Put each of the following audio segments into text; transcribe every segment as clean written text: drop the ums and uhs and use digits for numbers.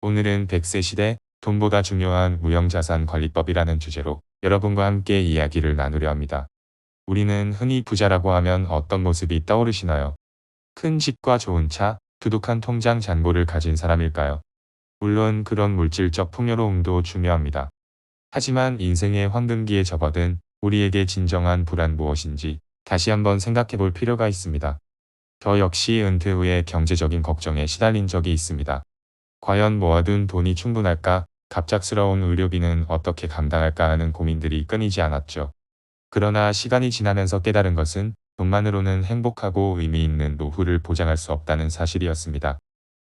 오늘은 100세 시대 돈보다 중요한 무형자산 관리법이라는 주제로 여러분과 함께 이야기를 나누려 합니다. 우리는 흔히 부자라고 하면 어떤 모습이 떠오르시나요? 큰 집과 좋은 차, 두둑한 통장 잔고를 가진 사람일까요? 물론 그런 물질적 풍요로움도 중요합니다. 하지만 인생의 황금기에 접어든 우리에게 진정한 부란 무엇인지 다시 한번 생각해 볼 필요가 있습니다. 저 역시 은퇴 후에 경제적인 걱정에 시달린 적이 있습니다. 과연 모아둔 돈이 충분할까? 갑작스러운 의료비는 어떻게 감당할까 하는 고민들이 끊이지 않았죠. 그러나 시간이 지나면서 깨달은 것은 돈만으로는 행복하고 의미 있는 노후를 보장할 수 없다는 사실이었습니다.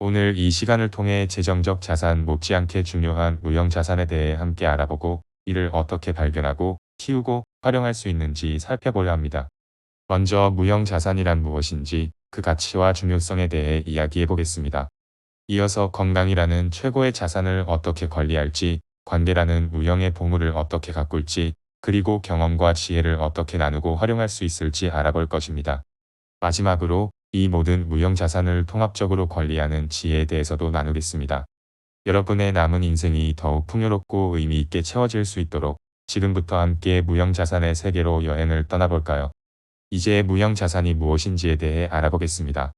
오늘 이 시간을 통해 재정적 자산 못지않게 중요한 무형자산에 대해 함께 알아보고 이를 어떻게 발견하고 키우고 활용할 수 있는지 살펴보려 합니다. 먼저 무형자산이란 무엇인지 그 가치와 중요성에 대해 이야기해 보겠습니다. 이어서 건강이라는 최고의 자산을 어떻게 관리할지, 관계라는 무형의 보물을 어떻게 가꿀지, 그리고 경험과 지혜를 어떻게 나누고 활용할 수 있을지 알아볼 것입니다. 마지막으로 이 모든 무형 자산을 통합적으로 관리하는 지혜에 대해서도 나누겠습니다. 여러분의 남은 인생이 더욱 풍요롭고 의미 있게 채워질 수 있도록 지금부터 함께 무형 자산의 세계로 여행을 떠나볼까요? 이제 무형 자산이 무엇인지에 대해 알아보겠습니다.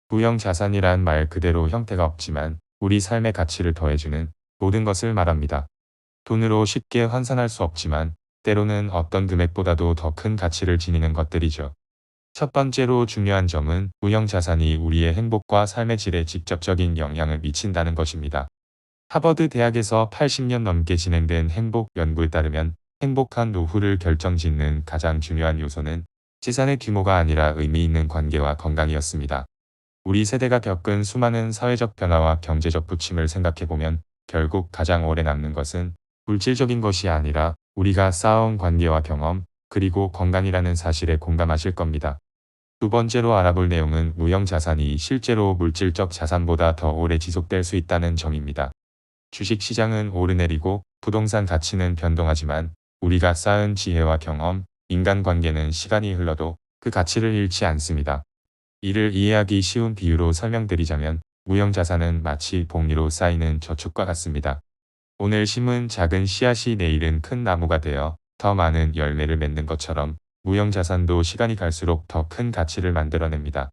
무형 자산이란 말 그대로 형태가 없지만 우리 삶의 가치를 더해주는 모든 것을 말합니다. 돈으로 쉽게 환산할 수 없지만 때로는 어떤 금액보다도 더 큰 가치를 지니는 것들이죠. 첫 번째로 중요한 점은 무형 자산이 우리의 행복과 삶의 질에 직접적인 영향을 미친다는 것입니다. 하버드 대학에서 80년 넘게 진행된 행복 연구에 따르면 행복한 노후를 결정짓는 가장 중요한 요소는 재산의 규모가 아니라 의미 있는 관계와 건강이었습니다. 우리 세대가 겪은 수많은 사회적 변화와 경제적 부침을 생각해보면 결국 가장 오래 남는 것은 물질적인 것이 아니라 우리가 쌓아온 관계와 경험, 그리고 건강이라는 사실에 공감하실 겁니다. 두 번째로 알아볼 내용은 무형 자산이 실제로 물질적 자산보다 더 오래 지속될 수 있다는 점입니다. 주식 시장은 오르내리고 부동산 가치는 변동하지만 우리가 쌓은 지혜와 경험, 인간관계는 시간이 흘러도 그 가치를 잃지 않습니다. 이를 이해하기 쉬운 비유로 설명드리자면 무형 자산은 마치 복리로 쌓이는 저축과 같습니다. 오늘 심은 작은 씨앗이 내일은 큰 나무가 되어 더 많은 열매를 맺는 것처럼 무형 자산도 시간이 갈수록 더 큰 가치를 만들어냅니다.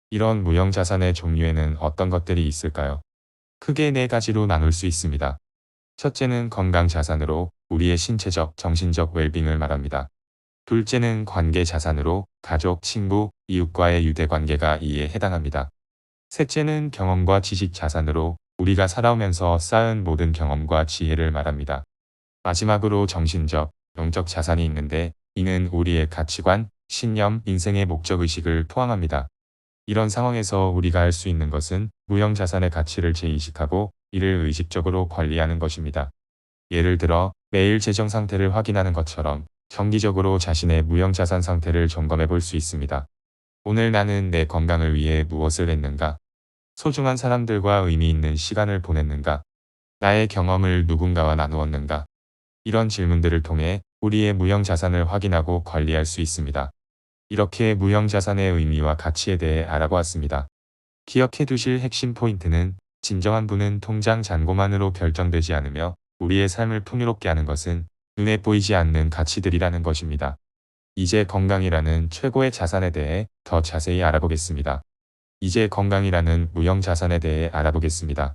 이런 무형 자산의 종류에는 어떤 것들이 있을까요? 크게 네 가지로 나눌 수 있습니다. 첫째는 건강 자산으로 우리의 신체적, 정신적 웰빙을 말합니다. 둘째는 관계 자산으로 가족, 친구, 이웃과의 유대 관계가 이에 해당합니다. 셋째는 경험과 지식 자산으로 우리가 살아오면서 쌓은 모든 경험과 지혜를 말합니다. 마지막으로 정신적, 영적 자산이 있는데 이는 우리의 가치관, 신념, 인생의 목적의식을 포함합니다. 이런 상황에서 우리가 할 수 있는 것은 무형 자산의 가치를 재인식하고 이를 의식적으로 관리하는 것입니다. 예를 들어 매일 재정 상태를 확인하는 것처럼 정기적으로 자신의 무형 자산 상태를 점검해 볼 수 있습니다. 오늘 나는 내 건강을 위해 무엇을 했는가? 소중한 사람들과 의미 있는 시간을 보냈는가? 나의 경험을 누군가와 나누었는가? 이런 질문들을 통해 우리의 무형 자산을 확인하고 관리할 수 있습니다. 이렇게 무형 자산의 의미와 가치에 대해 알아보았습니다. 기억해 두실 핵심 포인트는 진정한 부는 통장 잔고만으로 결정되지 않으며 우리의 삶을 풍요롭게 하는 것은 눈에 보이지 않는 가치들이라는 것입니다. 이제 건강이라는 최고의 자산에 대해 더 자세히 알아보겠습니다. 이제 건강이라는 무형 자산에 대해 알아보겠습니다.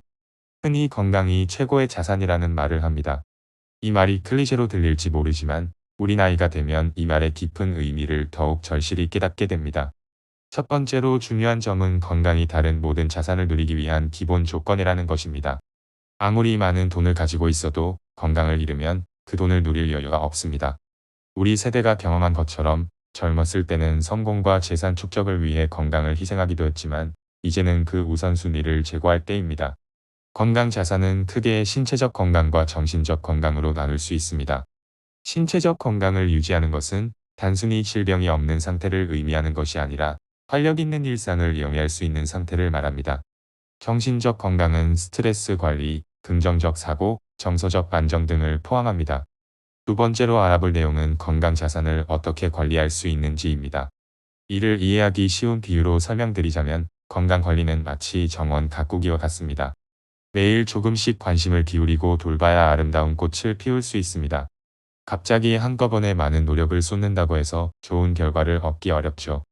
흔히 건강이 최고의 자산이라는 말을 합니다. 이 말이 클리셰로 들릴지 모르지만 우리 나이가 되면 이 말의 깊은 의미를 더욱 절실히 깨닫게 됩니다. 첫 번째로 중요한 점은 건강이 다른 모든 자산을 누리기 위한 기본 조건이라는 것입니다. 아무리 많은 돈을 가지고 있어도 건강을 잃으면 그 돈을 누릴 여유가 없습니다. 우리 세대가 경험한 것처럼 젊었을 때는 성공과 재산 축적을 위해 건강을 희생하기도 했지만 이제는 그 우선순위를 제고할 때입니다. 건강 자산은 크게 신체적 건강과 정신적 건강으로 나눌 수 있습니다. 신체적 건강을 유지하는 것은 단순히 질병이 없는 상태를 의미하는 것이 아니라 활력 있는 일상을 영위할 수 있는 상태를 말합니다. 정신적 건강은 스트레스 관리, 긍정적 사고, 정서적 안정 등을 포함합니다. 두 번째로 알아볼 내용은 건강 자산을 어떻게 관리할 수 있는지입니다. 이를 이해하기 쉬운 비유로 설명드리자면 건강 관리는 마치 정원 가꾸기와 같습니다. 매일 조금씩 관심을 기울이고 돌봐야 아름다운 꽃을 피울 수 있습니다. 갑자기 한꺼번에 많은 노력을 쏟는다고 해서 좋은 결과를 얻기 어렵죠.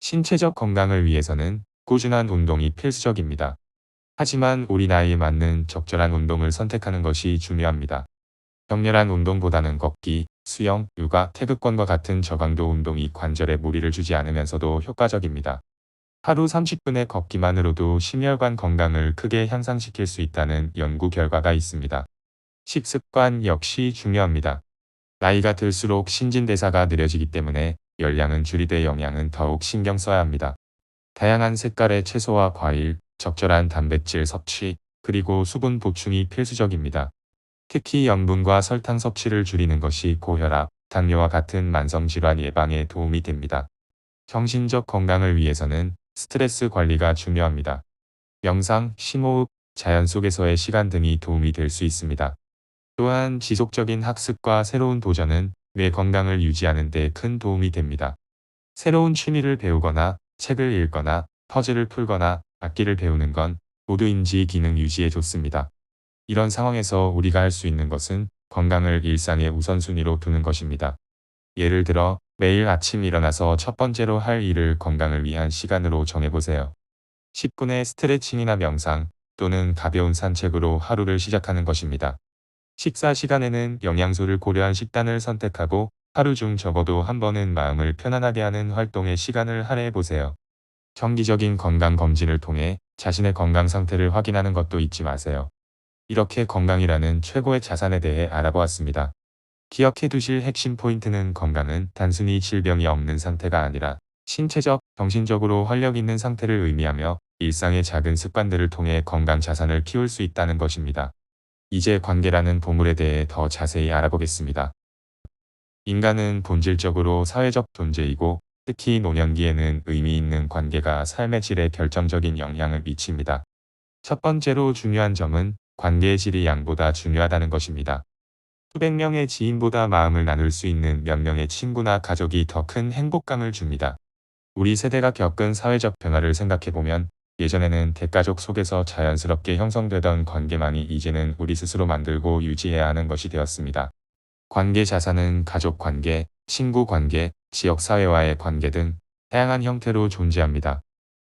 신체적 건강을 위해서는 꾸준한 운동이 필수적입니다. 하지만 우리 나이에 맞는 적절한 운동을 선택하는 것이 중요합니다. 격렬한 운동보다는 걷기, 수영, 요가, 태극권과 같은 저강도 운동이 관절에 무리를 주지 않으면서도 효과적입니다. 하루 30분의 걷기만으로도 심혈관 건강을 크게 향상시킬 수 있다는 연구 결과가 있습니다. 식습관 역시 중요합니다. 나이가 들수록 신진대사가 느려지기 때문에 열량은 줄이되 영양은 더욱 신경 써야 합니다. 다양한 색깔의 채소와 과일, 적절한 단백질 섭취, 그리고 수분 보충이 필수적입니다. 특히 염분과 설탕 섭취를 줄이는 것이 고혈압, 당뇨와 같은 만성질환 예방에 도움이 됩니다. 정신적 건강을 위해서는 스트레스 관리가 중요합니다. 명상, 심호흡, 자연 속에서의 시간 등이 도움이 될 수 있습니다. 또한 지속적인 학습과 새로운 도전은 뇌 건강을 유지하는 데 큰 도움이 됩니다. 새로운 취미를 배우거나 책을 읽거나 퍼즐을 풀거나 악기를 배우는 건 모두 인지 기능 유지에 좋습니다. 이런 상황에서 우리가 할 수 있는 것은 건강을 일상의 우선순위로 두는 것입니다. 예를 들어 매일 아침 일어나서 첫 번째로 할 일을 건강을 위한 시간으로 정해보세요. 10분의 스트레칭이나 명상 또는 가벼운 산책으로 하루를 시작하는 것입니다. 식사 시간에는 영양소를 고려한 식단을 선택하고 하루 중 적어도 한 번은 마음을 편안하게 하는 활동에 시간을 할애해 보세요. 정기적인 건강 검진을 통해 자신의 건강 상태를 확인하는 것도 잊지 마세요. 이렇게 건강이라는 최고의 자산에 대해 알아보았습니다. 기억해 두실 핵심 포인트는 건강은 단순히 질병이 없는 상태가 아니라 신체적, 정신적으로 활력 있는 상태를 의미하며 일상의 작은 습관들을 통해 건강 자산을 키울 수 있다는 것입니다. 이제 관계라는 보물에 대해 더 자세히 알아보겠습니다. 인간은 본질적으로 사회적 존재이고 특히 노년기에는 의미 있는 관계가 삶의 질에 결정적인 영향을 미칩니다. 첫 번째로 중요한 점은 관계의 질이 양보다 중요하다는 것입니다. 수백 명의 지인보다 마음을 나눌 수 있는 몇 명의 친구나 가족이 더 큰 행복감을 줍니다. 우리 세대가 겪은 사회적 변화를 생각해보면 예전에는 대가족 속에서 자연스럽게 형성되던 관계망이 이제는 우리 스스로 만들고 유지해야 하는 것이 되었습니다. 관계 자산은 가족 관계, 친구 관계, 지역 사회와의 관계 등 다양한 형태로 존재합니다.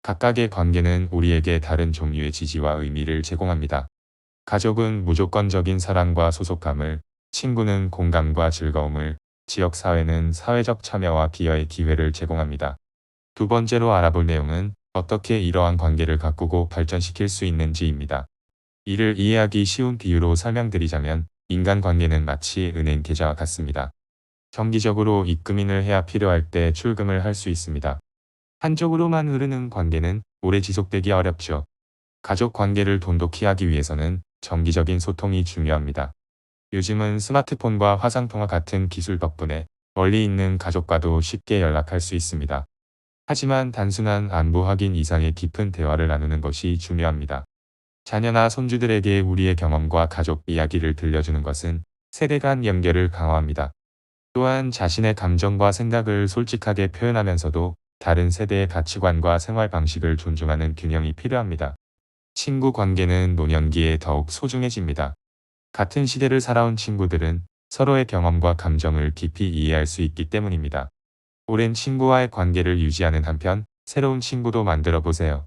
각각의 관계는 우리에게 다른 종류의 지지와 의미를 제공합니다. 가족은 무조건적인 사랑과 소속감을, 친구는 공감과 즐거움을, 지역 사회는 사회적 참여와 기여의 기회를 제공합니다. 두 번째로 알아볼 내용은 어떻게 이러한 관계를 가꾸고 발전시킬 수 있는지입니다. 이를 이해하기 쉬운 비유로 설명드리자면 인간관계는 마치 은행 계좌와 같습니다. 정기적으로 입금인을 해야 필요할 때 출금을 할 수 있습니다. 한쪽으로만 흐르는 관계는 오래 지속되기 어렵죠. 가족 관계를 돈독히 하기 위해서는 정기적인 소통이 중요합니다. 요즘은 스마트폰과 화상통화 같은 기술 덕분에 멀리 있는 가족과도 쉽게 연락할 수 있습니다. 하지만 단순한 안부 확인 이상의 깊은 대화를 나누는 것이 중요합니다. 자녀나 손주들에게 우리의 경험과 가족 이야기를 들려주는 것은 세대 간 연결을 강화합니다. 또한 자신의 감정과 생각을 솔직하게 표현하면서도 다른 세대의 가치관과 생활 방식을 존중하는 균형이 필요합니다. 친구 관계는 노년기에 더욱 소중해집니다. 같은 시대를 살아온 친구들은 서로의 경험과 감정을 깊이 이해할 수 있기 때문입니다. 오랜 친구와의 관계를 유지하는 한편 새로운 친구도 만들어 보세요.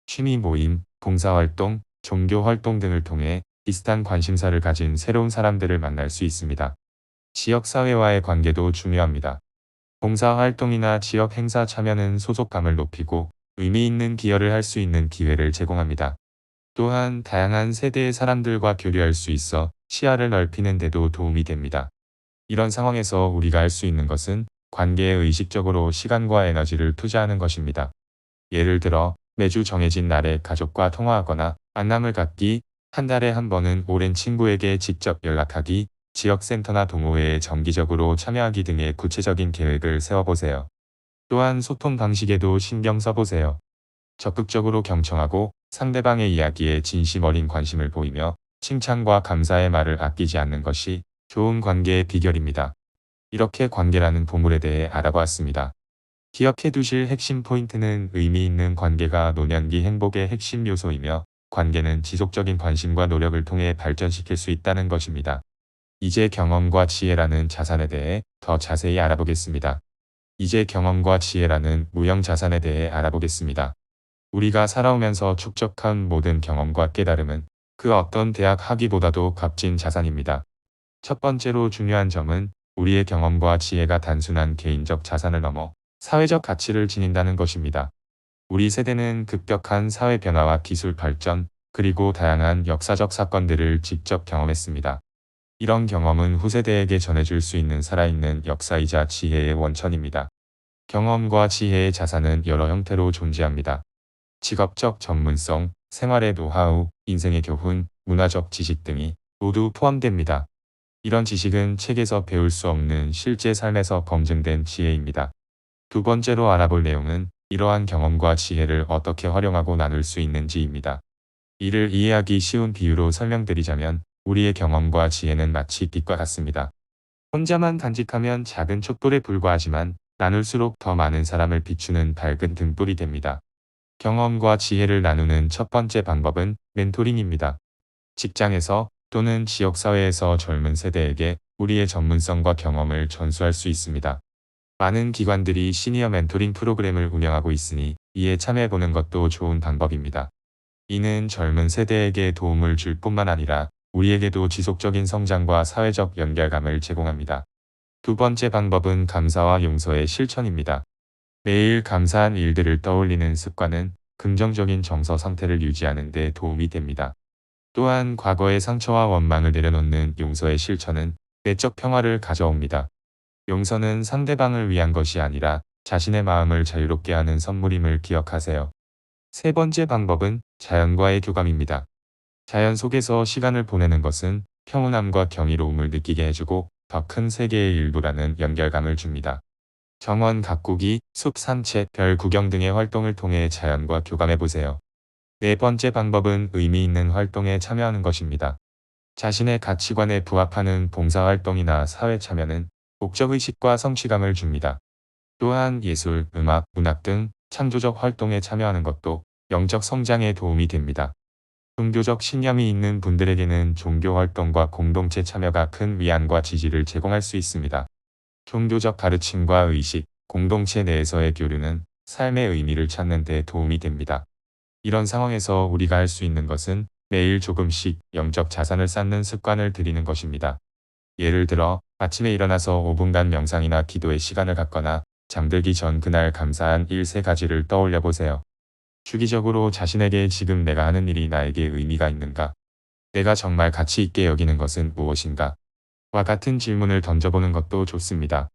취미 모임, 봉사활동, 종교 활동 등을 통해 비슷한 관심사를 가진 새로운 사람들을 만날 수 있습니다. 지역사회와의 관계도 중요합니다. 봉사활동이나 지역 행사 참여는 소속감을 높이고 의미 있는 기여를 할 수 있는 기회를 제공합니다. 또한 다양한 세대의 사람들과 교류할 수 있어 시야를 넓히는 데도 도움이 됩니다. 이런 상황에서 우리가 할 수 있는 것은 관계에 의식적으로 시간과 에너지를 투자하는 것입니다. 예를 들어 매주 정해진 날에 가족과 통화하거나 만남을 갖기, 한 달에 한 번은 오랜 친구에게 직접 연락하기, 지역센터나 동호회에 정기적으로 참여하기 등의 구체적인 계획을 세워보세요. 또한 소통 방식에도 신경 써보세요. 적극적으로 경청하고 상대방의 이야기에 진심 어린 관심을 보이며 칭찬과 감사의 말을 아끼지 않는 것이 좋은 관계의 비결입니다. 이렇게 관계라는 보물에 대해 알아보았습니다. 기억해 두실 핵심 포인트는 의미 있는 관계가 노년기 행복의 핵심 요소이며 관계는 지속적인 관심과 노력을 통해 발전시킬 수 있다는 것입니다. 이제 경험과 지혜라는 자산에 대해 더 자세히 알아보겠습니다. 이제 경험과 지혜라는 무형 자산에 대해 알아보겠습니다. 우리가 살아오면서 축적한 모든 경험과 깨달음은 그 어떤 대학 학위보다도 값진 자산입니다. 첫 번째로 중요한 점은 우리의 경험과 지혜가 단순한 개인적 자산을 넘어 사회적 가치를 지닌다는 것입니다. 우리 세대는 급격한 사회 변화와 기술 발전, 그리고 다양한 역사적 사건들을 직접 경험했습니다. 이런 경험은 후세대에게 전해줄 수 있는 살아있는 역사이자 지혜의 원천입니다. 경험과 지혜의 자산은 여러 형태로 존재합니다. 직업적 전문성, 생활의 노하우, 인생의 교훈, 문화적 지식 등이 모두 포함됩니다. 이런 지식은 책에서 배울 수 없는 실제 삶에서 검증된 지혜입니다. 두 번째로 알아볼 내용은 이러한 경험과 지혜를 어떻게 활용하고 나눌 수 있는지입니다. 이를 이해하기 쉬운 비유로 설명드리자면 우리의 경험과 지혜는 마치 빛과 같습니다. 혼자만 간직하면 작은 촛불에 불과하지만 나눌수록 더 많은 사람을 비추는 밝은 등불이 됩니다. 경험과 지혜를 나누는 첫 번째 방법은 멘토링입니다. 직장에서 또는 지역사회에서 젊은 세대에게 우리의 전문성과 경험을 전수할 수 있습니다. 많은 기관들이 시니어 멘토링 프로그램을 운영하고 있으니 이에 참여해보는 것도 좋은 방법입니다. 이는 젊은 세대에게 도움을 줄 뿐만 아니라 우리에게도 지속적인 성장과 사회적 연결감을 제공합니다. 두 번째 방법은 감사와 용서의 실천입니다. 매일 감사한 일들을 떠올리는 습관은 긍정적인 정서 상태를 유지하는 데 도움이 됩니다. 또한 과거의 상처와 원망을 내려놓는 용서의 실천은 내적 평화를 가져옵니다. 용서는 상대방을 위한 것이 아니라 자신의 마음을 자유롭게 하는 선물임을 기억하세요. 세 번째 방법은 자연과의 교감입니다. 자연 속에서 시간을 보내는 것은 평온함과 경이로움을 느끼게 해주고 더 큰 세계의 일부라는 연결감을 줍니다. 정원 가꾸기, 숲 산책, 별 구경 등의 활동을 통해 자연과 교감해보세요. 네 번째 방법은 의미 있는 활동에 참여하는 것입니다. 자신의 가치관에 부합하는 봉사활동이나 사회 참여는 목적의식과 성취감을 줍니다. 또한 예술, 음악, 문학 등 창조적 활동에 참여하는 것도 영적 성장에 도움이 됩니다. 종교적 신념이 있는 분들에게는 종교 활동과 공동체 참여가 큰 위안과 지지를 제공할 수 있습니다. 종교적 가르침과 의식, 공동체 내에서의 교류는 삶의 의미를 찾는 데 도움이 됩니다. 이런 상황에서 우리가 할 수 있는 것은 매일 조금씩 영적 자산을 쌓는 습관을 들이는 것입니다. 예를 들어 아침에 일어나서 5분간 명상이나 기도의 시간을 갖거나 잠들기 전 그날 감사한 일 3가지를 떠올려 보세요. 주기적으로 자신에게 지금 내가 하는 일이 나에게 의미가 있는가? 내가 정말 가치 있게 여기는 것은 무엇인가? 와 같은 질문을 던져보는 것도 좋습니다.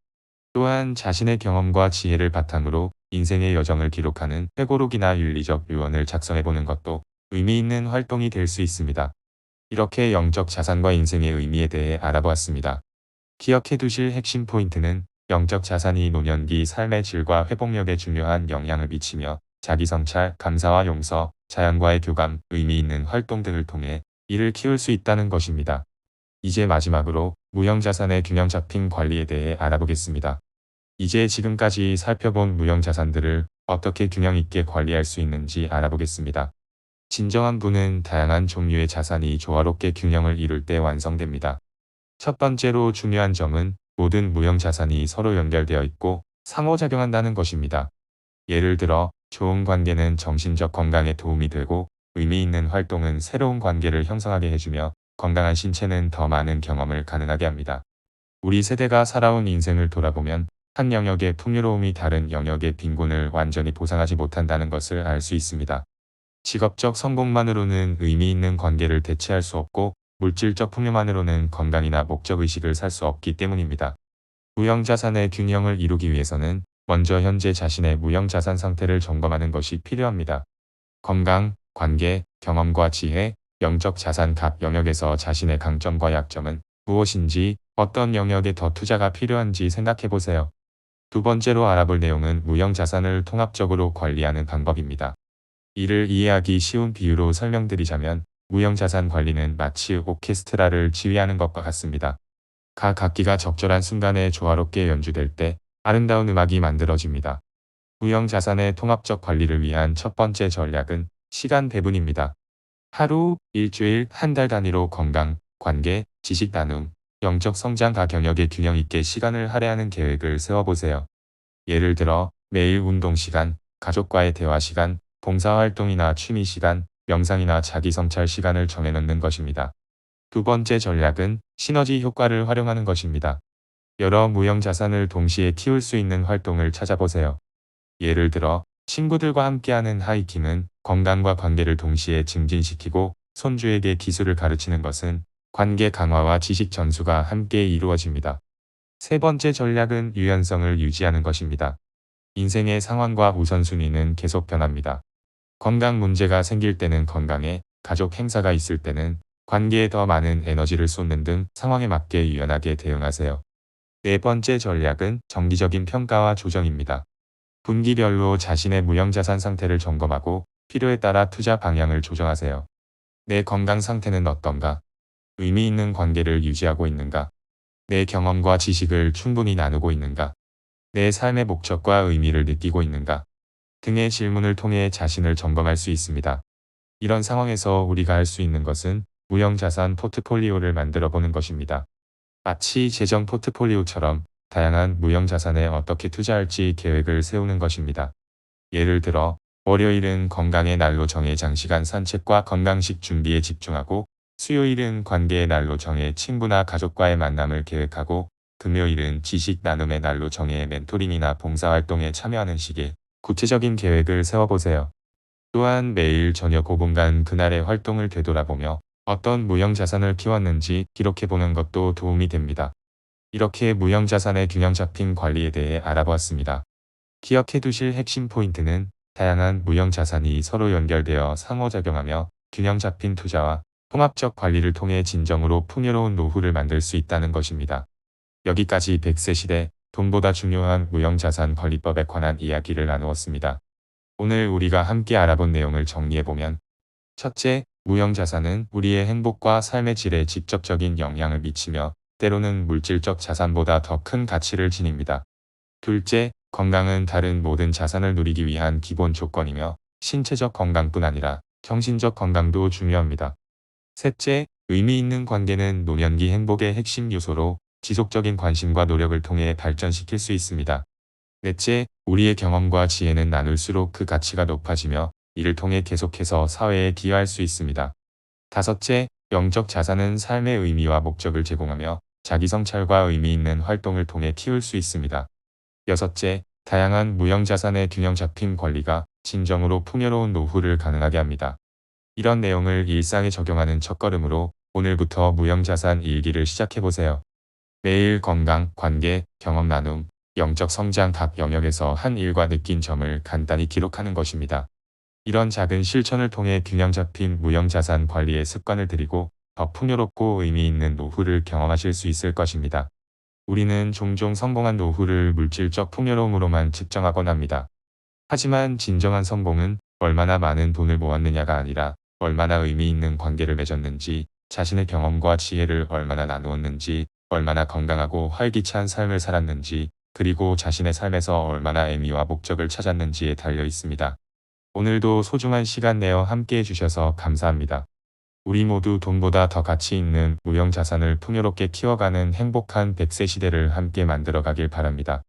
또한 자신의 경험과 지혜를 바탕으로 인생의 여정을 기록하는 회고록이나 윤리적 유언을 작성해보는 것도 의미 있는 활동이 될 수 있습니다. 이렇게 영적 자산과 인생의 의미에 대해 알아보았습니다. 기억해 두실 핵심 포인트는 영적 자산이 노년기 삶의 질과 회복력에 중요한 영향을 미치며 자기 성찰, 감사와 용서, 자연과의 교감, 의미 있는 활동 등을 통해 이를 키울 수 있다는 것입니다. 이제 마지막으로 무형자산의 균형 잡힌 관리에 대해 알아보겠습니다. 이제 지금까지 살펴본 무형자산들을 어떻게 균형 있게 관리할 수 있는지 알아보겠습니다. 진정한 부는 다양한 종류의 자산이 조화롭게 균형을 이룰 때 완성됩니다. 첫 번째로 중요한 점은 모든 무형자산이 서로 연결되어 있고 상호작용한다는 것입니다. 예를 들어 좋은 관계는 정신적 건강에 도움이 되고 의미 있는 활동은 새로운 관계를 형성하게 해주며 건강한 신체는 더 많은 경험을 가능하게 합니다. 우리 세대가 살아온 인생을 돌아보면 한 영역의 풍요로움이 다른 영역의 빈곤을 완전히 보상하지 못한다는 것을 알 수 있습니다. 직업적 성공만으로는 의미 있는 관계를 대체할 수 없고 물질적 풍요만으로는 건강이나 목적의식을 살 수 없기 때문입니다. 무형자산의 균형을 이루기 위해서는 먼저 현재 자신의 무형자산 상태를 점검하는 것이 필요합니다. 건강, 관계, 경험과 지혜, 영적 자산 각 영역에서 자신의 강점과 약점은 무엇인지, 어떤 영역에 더 투자가 필요한지 생각해 보세요. 두 번째로 알아볼 내용은 무형자산을 통합적으로 관리하는 방법입니다. 이를 이해하기 쉬운 비유로 설명드리자면 무형자산 관리는 마치 오케스트라를 지휘하는 것과 같습니다. 각 악기가 적절한 순간에 조화롭게 연주될 때 아름다운 음악이 만들어집니다. 무형자산의 통합적 관리를 위한 첫 번째 전략은 시간 배분입니다. 하루, 일주일, 한 달 단위로 건강, 관계, 지식 나눔, 영적 성장과 경력의 균형 있게 시간을 할애하는 계획을 세워보세요. 예를 들어 매일 운동 시간, 가족과의 대화 시간, 봉사활동이나 취미 시간, 명상이나 자기 성찰 시간을 정해놓는 것입니다. 두 번째 전략은 시너지 효과를 활용하는 것입니다. 여러 무형 자산을 동시에 키울 수 있는 활동을 찾아보세요. 예를 들어 친구들과 함께하는 하이킹은 건강과 관계를 동시에 증진시키고, 손주에게 기술을 가르치는 것은 관계 강화와 지식 전수가 함께 이루어집니다. 세 번째 전략은 유연성을 유지하는 것입니다. 인생의 상황과 우선순위는 계속 변합니다. 건강 문제가 생길 때는 건강에, 가족 행사가 있을 때는 관계에 더 많은 에너지를 쏟는 등 상황에 맞게 유연하게 대응하세요. 네 번째 전략은 정기적인 평가와 조정입니다. 분기별로 자신의 무형자산 상태를 점검하고 필요에 따라 투자 방향을 조정하세요. 내 건강 상태는 어떤가? 의미 있는 관계를 유지하고 있는가? 내 경험과 지식을 충분히 나누고 있는가? 내 삶의 목적과 의미를 느끼고 있는가? 등의 질문을 통해 자신을 점검할 수 있습니다. 이런 상황에서 우리가 할 수 있는 것은 무형자산 포트폴리오를 만들어 보는 것입니다. 마치 재정 포트폴리오처럼 다양한 무형자산에 어떻게 투자할지 계획을 세우는 것입니다. 예를 들어 월요일은 건강의 날로 정해 장시간 산책과 건강식 준비에 집중하고, 수요일은 관계의 날로 정해 친구나 가족과의 만남을 계획하고, 금요일은 지식 나눔의 날로 정해 멘토링이나 봉사활동에 참여하는 식의 구체적인 계획을 세워보세요. 또한 매일 저녁 5분간 그날의 활동을 되돌아보며 어떤 무형자산을 키웠는지 기록해보는 것도 도움이 됩니다. 이렇게 무형자산의 균형 잡힌 관리에 대해 알아보았습니다. 기억해 두실 핵심 포인트는 다양한 무형자산이 서로 연결되어 상호작용하며 균형 잡힌 투자와 통합적 관리를 통해 진정으로 풍요로운 노후를 만들 수 있다는 것입니다. 여기까지 100세 시대 돈보다 중요한 무형자산 관리법에 관한 이야기를 나누었습니다. 오늘 우리가 함께 알아본 내용을 정리해보면, 첫째, 무형자산은 우리의 행복과 삶의 질에 직접적인 영향을 미치며 때로는 물질적 자산보다 더 큰 가치를 지닙니다. 둘째, 건강은 다른 모든 자산을 누리기 위한 기본 조건이며 신체적 건강뿐 아니라 정신적 건강도 중요합니다. 셋째, 의미 있는 관계는 노년기 행복의 핵심 요소로 지속적인 관심과 노력을 통해 발전시킬 수 있습니다. 넷째, 우리의 경험과 지혜는 나눌수록 그 가치가 높아지며 이를 통해 계속해서 사회에 기여할 수 있습니다. 다섯째, 영적 자산은 삶의 의미와 목적을 제공하며 자기 성찰과 의미 있는 활동을 통해 키울 수 있습니다. 여섯째, 다양한 무형자산의 균형 잡힌 관리가 진정으로 풍요로운 노후를 가능하게 합니다. 이런 내용을 일상에 적용하는 첫걸음으로 오늘부터 무형자산 일기를 시작해보세요. 매일 건강, 관계, 경험 나눔, 영적 성장 각 영역에서 한 일과 느낀 점을 간단히 기록하는 것입니다. 이런 작은 실천을 통해 균형 잡힌 무형자산 관리의 습관을 들이고 더 풍요롭고 의미 있는 노후를 경험하실 수 있을 것입니다. 우리는 종종 성공한 노후를 물질적 풍요로움으로만 측정하곤 합니다. 하지만 진정한 성공은 얼마나 많은 돈을 모았느냐가 아니라 얼마나 의미 있는 관계를 맺었는지, 자신의 경험과 지혜를 얼마나 나누었는지, 얼마나 건강하고 활기찬 삶을 살았는지, 그리고 자신의 삶에서 얼마나 의미와 목적을 찾았는지에 달려 있습니다. 오늘도 소중한 시간 내어 함께 해주셔서 감사합니다. 우리 모두 돈보다 더 가치 있는 무형자산을 풍요롭게 키워가는 행복한 100세 시대를 함께 만들어 가길 바랍니다.